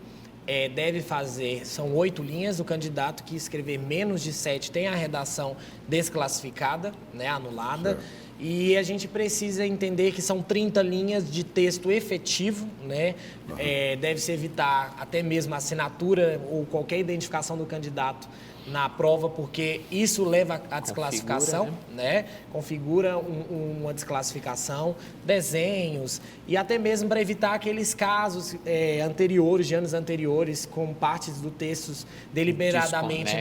deve fazer são 8 linhas. O candidato que escrever menos de 7 tem a redação desclassificada, né? Anulada. Certo. E a gente precisa entender que são 30 linhas de texto efetivo, né? Deve-se evitar até mesmo a assinatura ou qualquer identificação do candidato na prova, porque isso leva à desclassificação, né? Configura uma desclassificação, desenhos, e até mesmo para evitar aqueles casos anteriores, de anos anteriores, com partes do texto deliberadamente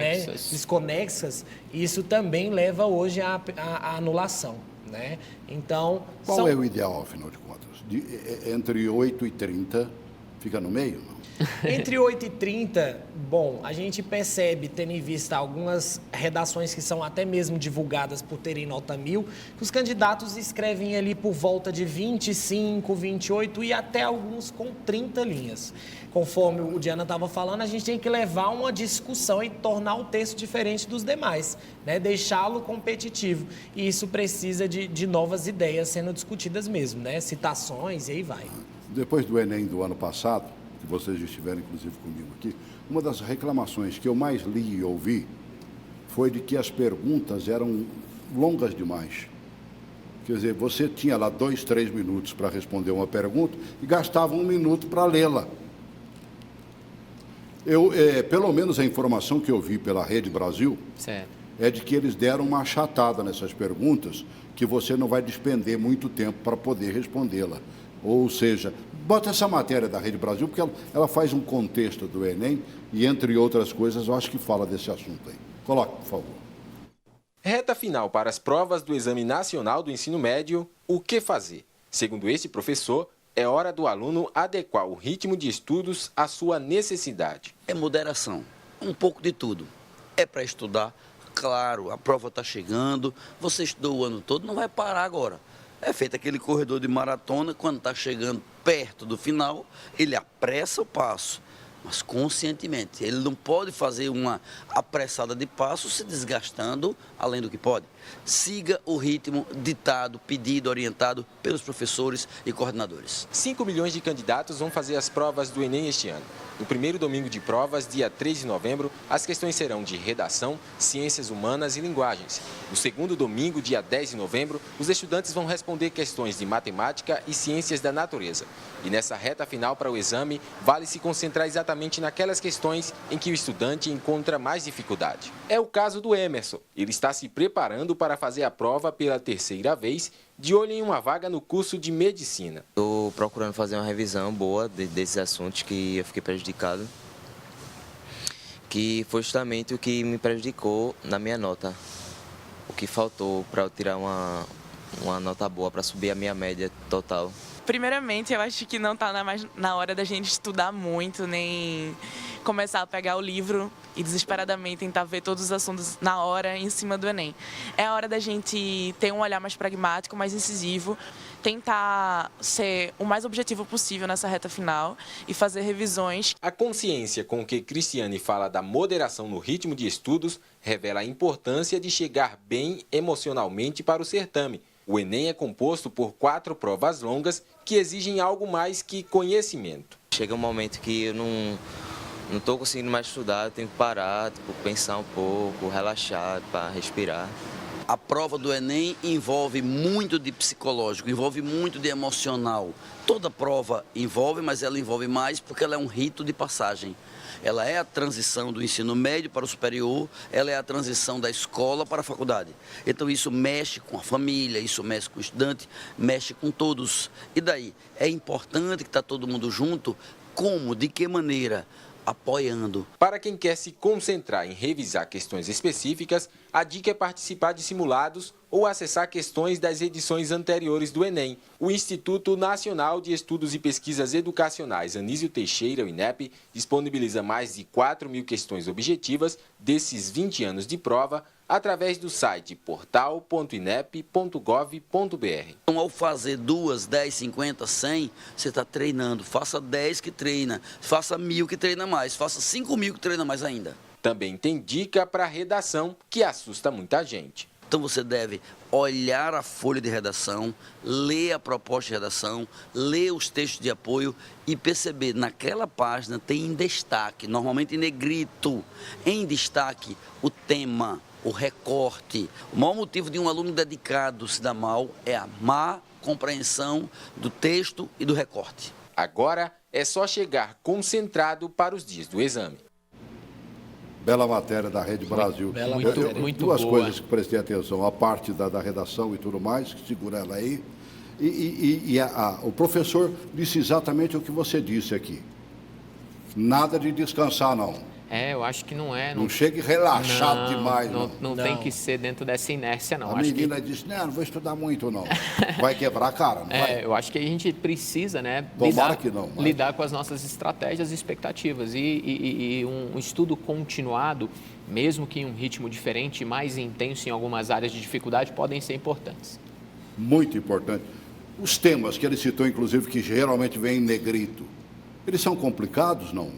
desconexas, isso também leva hoje à anulação, né? Então, qual é o ideal, afinal de contas? Entre 8 e 30, fica no meio, não? Entre 8 e 30, bom, a gente percebe, tendo em vista algumas redações que são até mesmo divulgadas por terem nota 1000, que os candidatos escrevem ali por volta de 25, 28 e até alguns com 30 linhas. Conforme o Diana estava falando, a gente tem que levar uma discussão e tornar o texto diferente dos demais, né? Deixá-lo competitivo. E isso precisa de novas ideias sendo discutidas mesmo, né? Citações e aí vai. Depois do Enem do ano passado, que vocês estiveram inclusive comigo aqui, uma das reclamações que eu mais li e ouvi foi de que as perguntas eram longas demais. Quer dizer, você tinha lá 2, 3 minutos para responder uma pergunta e gastava 1 minuto para lê-la. Pelo menos a informação que eu vi pela Rede Brasil é de que eles deram uma achatada nessas perguntas, que você não vai despender muito tempo para poder respondê-la. Ou seja, bota essa matéria da Rede Brasil, porque ela faz um contexto do Enem e, entre outras coisas, eu acho que fala desse assunto aí. Coloque, por favor. Reta final para as provas do Exame Nacional do Ensino Médio, o que fazer? Segundo este professor, é hora do aluno adequar o ritmo de estudos à sua necessidade. É moderação, um pouco de tudo. É para estudar, claro, a prova está chegando, você estudou o ano todo, não vai parar agora. É feito aquele corredor de maratona, quando está chegando perto do final, ele apressa o passo, mas conscientemente. Ele não pode fazer uma apressada de passo se desgastando além do que pode. Siga o ritmo ditado, pedido, orientado pelos professores e coordenadores. 5 milhões de candidatos vão fazer as provas do Enem este ano. No primeiro domingo de provas, dia 3 de novembro, as questões serão de redação, ciências humanas e linguagens. No segundo domingo, dia 10 de novembro, os estudantes vão responder questões de matemática e ciências da natureza. E nessa reta final para o exame, vale se concentrar exatamente naquelas questões em que o estudante encontra mais dificuldade. É o caso do Emerson. Ele está se preparando para fazer a prova pela 3ª vez, de olho em uma vaga no curso de medicina. Estou procurando fazer uma revisão boa desses assuntos que eu fiquei prejudicado, que foi justamente o que me prejudicou na minha nota. O que faltou para eu tirar uma nota boa, para subir a minha média total. Primeiramente, eu acho que não está mais na hora da gente estudar muito, nem começar a pegar o livro e desesperadamente tentar ver todos os assuntos na hora em cima do Enem. É a hora da gente ter um olhar mais pragmático, mais incisivo, tentar ser o mais objetivo possível nessa reta final e fazer revisões. A consciência com que Cristiane fala da moderação no ritmo de estudos revela a importância de chegar bem emocionalmente para o certame. O Enem é composto por 4 provas longas que exigem algo mais que conhecimento. Chega um momento que eu não estou conseguindo mais estudar, eu tenho que parar, pensar um pouco, relaxar, para respirar. A prova do Enem envolve muito de psicológico, envolve muito de emocional. Toda prova envolve, mas ela envolve mais porque ela é um rito de passagem. Ela é a transição do ensino médio para o superior, ela é a transição da escola para a faculdade. Então isso mexe com a família, isso mexe com o estudante, mexe com todos. E daí, é importante que está todo mundo junto. Como? De que maneira? Apoiando. Para quem quer se concentrar em revisar questões específicas, a dica é participar de simulados ou acessar questões das edições anteriores do Enem. O Instituto Nacional de Estudos e Pesquisas Educacionais Anísio Teixeira, o INEP, disponibiliza mais de 4.000 questões objetivas desses 20 anos de prova através do site portal.inep.gov.br. Então, ao fazer 2, 10, 50, 100, você está treinando. Faça 10 que treina, faça 1.000 que treina mais, faça 5.000 que treina mais ainda. Também tem dica para redação que assusta muita gente. Então você deve olhar a folha de redação, ler a proposta de redação, ler os textos de apoio e perceber, naquela página tem em destaque, normalmente em negrito, em destaque o tema, o recorte. O maior motivo de um aluno dedicado se dar mal é a má compreensão do texto e do recorte. Agora é só chegar concentrado para os dias do exame. Bela matéria da Rede Brasil. Muito duas boa. coisas que prestei atenção. A parte da redação e tudo mais, que segura ela aí. O professor disse exatamente o que você disse aqui. Nada de descansar, não. Eu acho que não é. Não chegue relaxado demais, não. Não tem que ser dentro dessa inércia, não. A menina disse, não vou estudar muito, não. Vai quebrar a cara, não vai? Eu acho que a gente precisa, né, lidar com as nossas estratégias e expectativas. E um estudo continuado, mesmo que em um ritmo diferente, mais intenso em algumas áreas de dificuldade, podem ser importantes. Muito importante. Os temas que ele citou, inclusive, que geralmente vem em negrito, eles são complicados, não?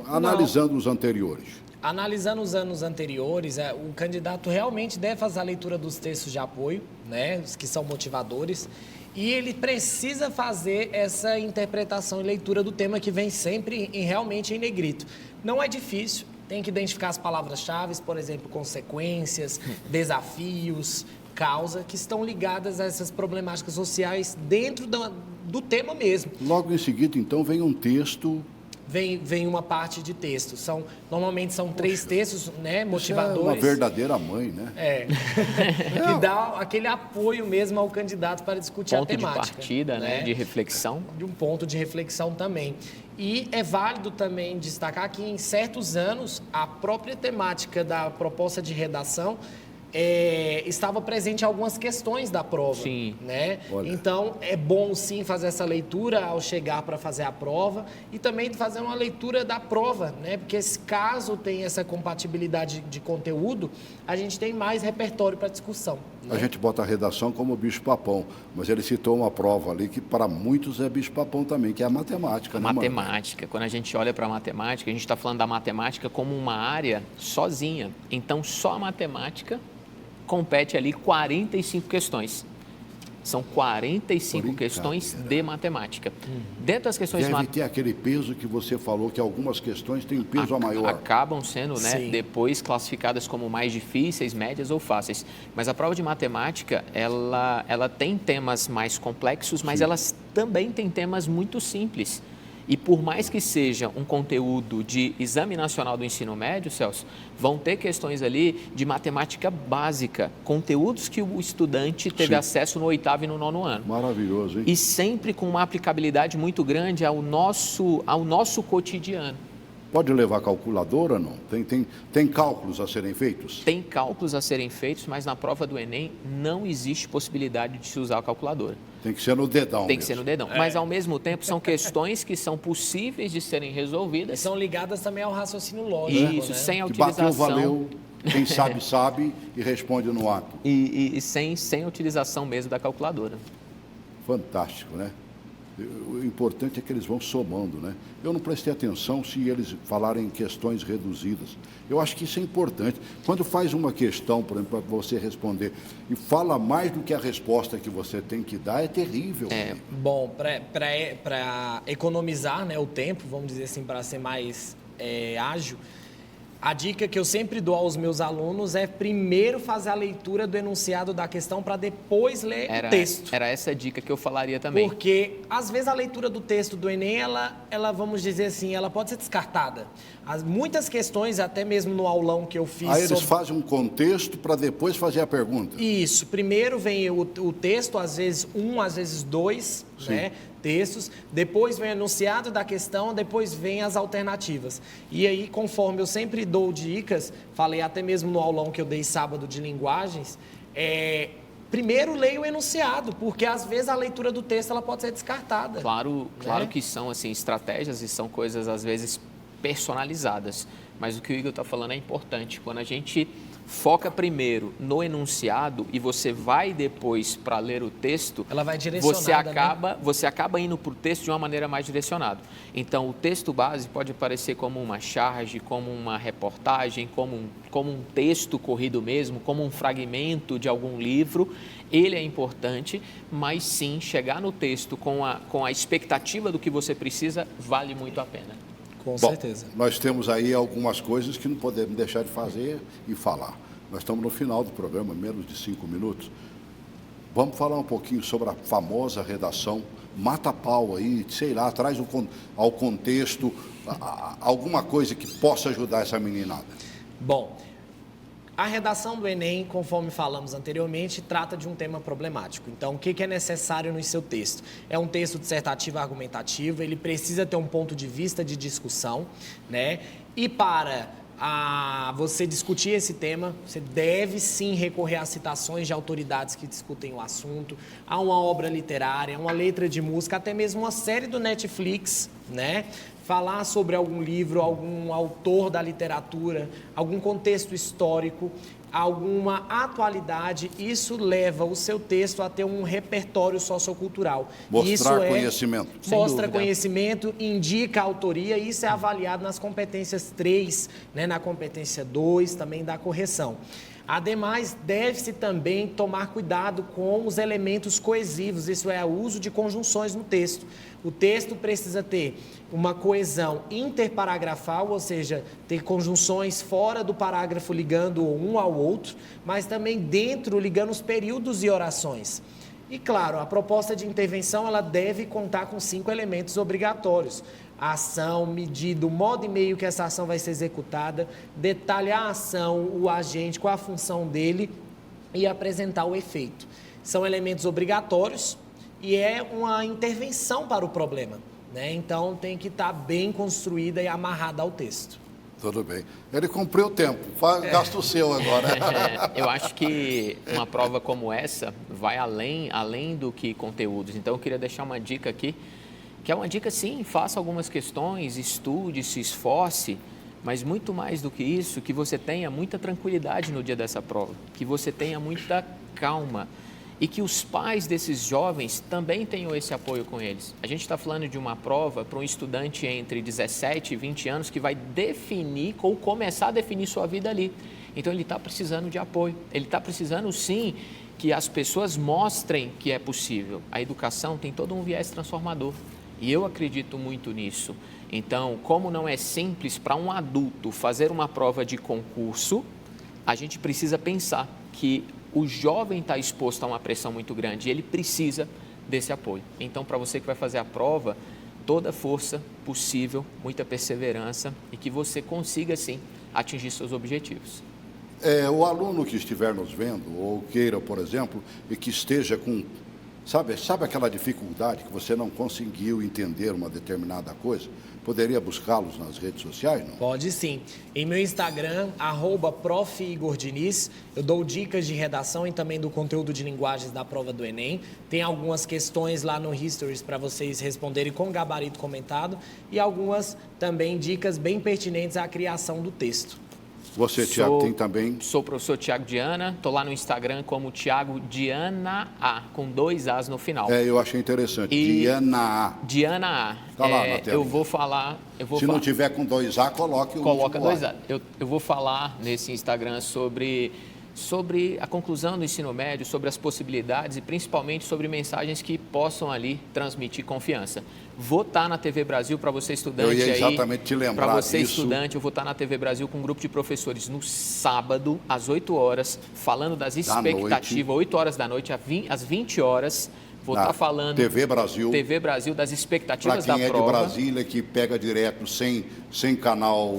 Analisando os anteriores. Analisando os anos anteriores, o candidato realmente deve fazer a leitura dos textos de apoio, né, os que são motivadores, e ele precisa fazer essa interpretação e leitura do tema que vem sempre realmente em negrito. Não é difícil, tem que identificar as palavras-chave, por exemplo, consequências, desafios, causa, que estão ligadas a essas problemáticas sociais dentro do tema mesmo. Logo em seguida, então, vem um texto... Vem uma parte de texto. Normalmente são 3 textos, né, motivadores. É uma verdadeira mãe, né? Que dá aquele apoio mesmo ao candidato para discutir a temática. Ponto de partida, né? De reflexão. De um ponto de reflexão também. E é válido também destacar que em certos anos a própria temática da proposta de redação estava presente em algumas questões da prova. Sim. Né? Então, é bom sim fazer essa leitura ao chegar para fazer a prova e também fazer uma leitura da prova, né? Porque caso tenha essa compatibilidade de conteúdo, a gente tem mais repertório para discussão. Né? A gente bota a redação como bicho-papão, mas ele citou uma prova ali que para muitos é bicho-papão também, que é a matemática. Matemática. Quando a gente olha para a matemática, a gente está falando da matemática como uma área sozinha. Então, só a matemática compete ali 45 questões. São 45 questões de matemática. Dentro das questões... Deve ter aquele peso que você falou, que algumas questões têm peso a maior. Acabam sendo, né, depois classificadas como mais difíceis, médias ou fáceis. Mas a prova de matemática, ela tem temas mais complexos, mas elas também têm temas muito simples. E por mais que seja um conteúdo de Exame Nacional do Ensino Médio, Celso, vão ter questões ali de matemática básica, conteúdos que o estudante teve acesso no 8º e no 9º ano. Maravilhoso, hein? E sempre com uma aplicabilidade muito grande ao nosso cotidiano. Pode levar calculadora, não? Tem cálculos a serem feitos? Tem cálculos a serem feitos, mas na prova do Enem não existe possibilidade de se usar a calculadora. Tem que ser no dedão. Tem que ser no dedão. Mas, ao mesmo tempo, são questões que são possíveis de serem resolvidas. E são ligadas também ao raciocínio lógico. Isso, né? sem a utilização... Que bateu, valeu, quem sabe, sabe e responde no ato. E sem a utilização mesmo da calculadora. Fantástico, né? O importante é que eles vão somando, né? Eu não prestei atenção se eles falarem em questões reduzidas. Eu acho que isso é importante. Quando faz uma questão, por exemplo, para você responder, e fala mais do que a resposta que você tem que dar, é terrível. Bom, para economizar, né, o tempo, vamos dizer assim, para ser mais ágil, a dica que eu sempre dou aos meus alunos é primeiro fazer a leitura do enunciado da questão para depois ler o texto. Era essa a dica que eu falaria também. Porque, às vezes, a leitura do texto do Enem, ela vamos dizer assim, ela pode ser descartada. Muitas questões, até mesmo no aulão que eu fiz... Aí eles fazem um contexto para depois fazer a pergunta. Isso. Primeiro vem o texto, às vezes às vezes 2, né? Textos, depois vem o enunciado da questão, depois vem as alternativas. E aí, conforme eu sempre dou dicas, falei até mesmo no aulão que eu dei sábado de linguagens, primeiro leia o enunciado, porque às vezes a leitura do texto ela pode ser descartada. Claro que são assim, estratégias e são coisas às vezes personalizadas, mas o que o Igor está falando é importante. Quando a gente foca primeiro no enunciado e você vai depois para ler o texto, ela vai direcionada, você acaba indo para o texto de uma maneira mais direcionada. Então, o texto base pode aparecer como uma charge, como uma reportagem, como um texto corrido mesmo, como um fragmento de algum livro. Ele é importante, mas sim, chegar no texto com a expectativa do que você precisa vale muito a pena. Com certeza. Nós temos aí algumas coisas que não podemos deixar de fazer e falar. Nós estamos no final do programa, menos de 5 minutos. Vamos falar um pouquinho sobre a famosa redação. Mata pau aí, sei lá, traz ao contexto alguma coisa que possa ajudar essa meninada. Bom, a redação do Enem, conforme falamos anteriormente, trata de um tema problemático. Então, o que é necessário no seu texto? É um texto dissertativo argumentativo, ele precisa ter um ponto de vista de discussão, né? E para você discutir esse tema, você deve sim recorrer a citações de autoridades que discutem o assunto, a uma obra literária, uma letra de música, até mesmo uma série do Netflix, né? Falar sobre algum livro, algum autor da literatura, algum contexto histórico, alguma atualidade, isso leva o seu texto a ter um repertório sociocultural. Mostrar conhecimento. Mostra conhecimento, indica a autoria, e isso é avaliado nas competências 3, né, na competência 2, também da correção. Ademais, deve-se também tomar cuidado com os elementos coesivos, isso é, o uso de conjunções no texto. O texto precisa ter uma coesão interparagrafal, ou seja, ter conjunções fora do parágrafo ligando um ao outro, mas também dentro ligando os períodos e orações. E claro, a proposta de intervenção ela deve contar com 5 elementos obrigatórios: a ação, medida, o modo e meio que essa ação vai ser executada, detalhar a ação, o agente, qual a função dele e apresentar o efeito. São elementos obrigatórios e é uma intervenção para o problema, né? Então tem que estar bem construída e amarrada ao texto. Tudo bem. Ele cumpriu o tempo, gasta o seu agora. Eu acho que uma prova como essa vai além do que conteúdos. Então eu queria deixar uma dica aqui, que é uma dica sim, faça algumas questões, estude, se esforce, mas muito mais do que isso, que você tenha muita tranquilidade no dia dessa prova, que você tenha muita calma e que os pais desses jovens também tenham esse apoio com eles. A gente está falando de uma prova para um estudante entre 17 e 20 anos que vai definir ou começar a definir sua vida ali. Então ele está precisando de apoio, ele está precisando sim que as pessoas mostrem que é possível. A educação tem todo um viés transformador. E eu acredito muito nisso. Então, como não é simples para um adulto fazer uma prova de concurso, a gente precisa pensar que o jovem está exposto a uma pressão muito grande e ele precisa desse apoio. Então, para você que vai fazer a prova, toda a força possível, muita perseverança e que você consiga, sim, atingir seus objetivos. O aluno que estiver nos vendo, ou queira, por exemplo, e que esteja com... Sabe aquela dificuldade que você não conseguiu entender uma determinada coisa? Poderia buscá-los nas redes sociais, não? Pode sim. Em meu Instagram, @prof.igordiniz, eu dou dicas de redação e também do conteúdo de linguagens da prova do Enem. Tem algumas questões lá no Histories para vocês responderem com gabarito comentado e algumas também dicas bem pertinentes à criação do texto. Você, Tiago, tem também? Sou o professor Tiago Diana, estou lá no Instagram como Tiago Diana A, com 2 As no final. Eu achei interessante, Diana A. Diana A. Está lá na tela. Eu vou falar... Não tiver com 2 A, coloque o Coloca 2 A. Eu vou falar nesse Instagram sobre a conclusão do ensino médio, sobre as possibilidades e principalmente sobre mensagens que possam ali transmitir confiança. Vou estar na TV Brasil para você estudante aí. Eu ia exatamente te lembrar para você disso. estudante, eu vou estar na TV Brasil com um grupo de professores no sábado, às 8 horas, falando das expectativas, 8 horas da noite, às 20 horas. Vou estar falando... TV Brasil, das expectativas da prova. Para quem é de Brasília, que pega direto sem canal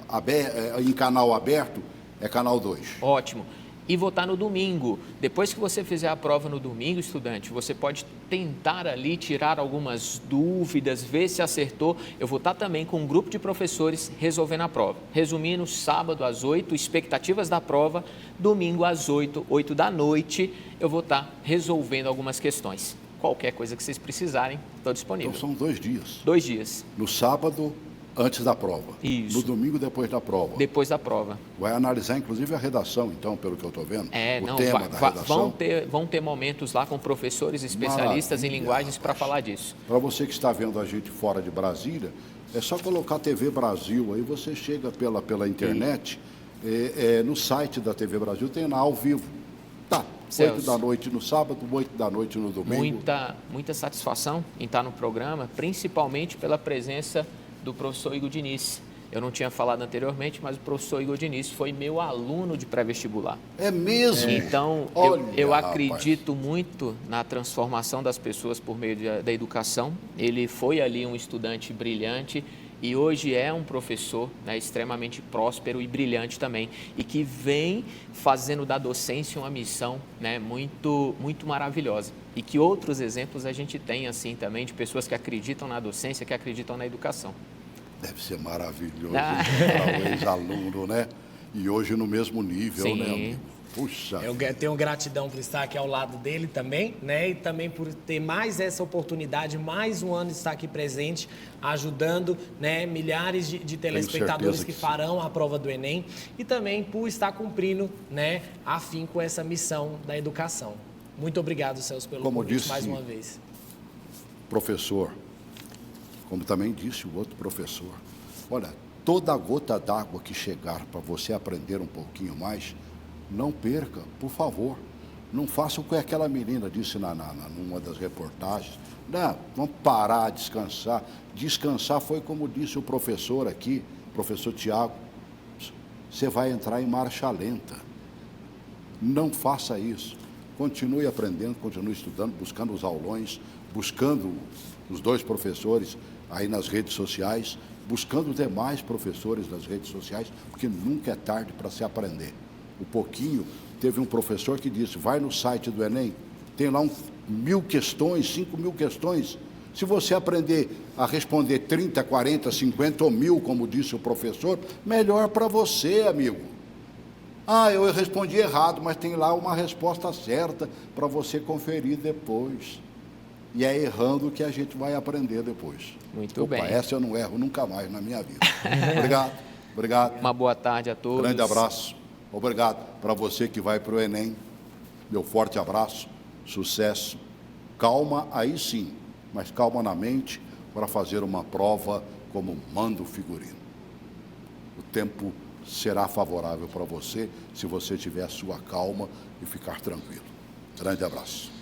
aberto, em canal aberto, é canal 2. Ótimo. E vou estar no domingo. Depois que você fizer a prova no domingo, estudante, você pode tentar ali tirar algumas dúvidas, ver se acertou. Eu vou estar também com um grupo de professores resolvendo a prova. Resumindo, sábado às 8, expectativas da prova. Domingo às 8 da noite, eu vou estar resolvendo algumas questões. Qualquer coisa que vocês precisarem, estou disponível. Então são 2 dias. 2 dias. No sábado, antes da prova. Isso. No domingo, depois da prova. Depois da prova. Vai analisar, inclusive, a redação, então, pelo que eu estou vendo? Tema da redação. Vão ter momentos lá com professores especialistas em linguagens para falar disso. Para você que está vendo a gente fora de Brasília, é só colocar TV Brasil, aí você chega pela internet, no site da TV Brasil, tem lá ao vivo. Tá, 8 da noite no sábado, 8 da noite no domingo. Muita satisfação em estar no programa, principalmente pela presença do professor Igor Diniz. Eu não tinha falado anteriormente, mas o professor Igor Diniz foi meu aluno de pré-vestibular. É mesmo? Então, eu acredito muito na transformação das pessoas por meio da educação. Ele foi ali um estudante brilhante e hoje é um professor, né, extremamente próspero e brilhante também, e que vem fazendo da docência uma missão, né, muito, muito maravilhosa. E que outros exemplos a gente tem assim também, de pessoas que acreditam na docência, que acreditam na educação. Deve ser maravilhoso para o ex-aluno, né? E hoje no mesmo nível, Sim. né, amigo? Puxa. Eu tenho gratidão por estar aqui ao lado dele também, né? E também por ter mais essa oportunidade, mais um ano de estar aqui presente, ajudando, né, milhares de telespectadores que farão a prova do Enem, e também por estar cumprindo, né, afinco essa missão da educação. Muito obrigado, Celso, pelo convite mais uma vez. Professor, como também disse o outro professor, olha, toda gota d'água que chegar para você aprender um pouquinho mais, não perca, por favor. Não faça o que aquela menina disse numa das reportagens. Não, vamos parar, descansar. Descansar foi como disse o professor aqui, professor Tiago, você vai entrar em marcha lenta. Não faça isso. Continue aprendendo, continue estudando, buscando os aulões, buscando os dois professores aí nas redes sociais, buscando demais professores nas redes sociais, porque nunca é tarde para se aprender. Um pouquinho, teve um professor que disse, vai no site do Enem, tem lá 1.000 questões, 5.000 questões. Se você aprender a responder 30, 40, 50 ou 1.000, como disse o professor, melhor para você, amigo. Ah, eu respondi errado, mas tem lá uma resposta certa para você conferir depois. E é errando que a gente vai aprender depois. Muito bem. Essa eu não erro nunca mais na minha vida. Obrigado. Uma boa tarde a todos. Grande abraço. Obrigado para você que vai para o Enem. Meu forte abraço, sucesso. Calma aí sim, mas calma na mente para fazer uma prova como manda o figurino. O tempo será favorável para você se você tiver a sua calma e ficar tranquilo. Grande abraço.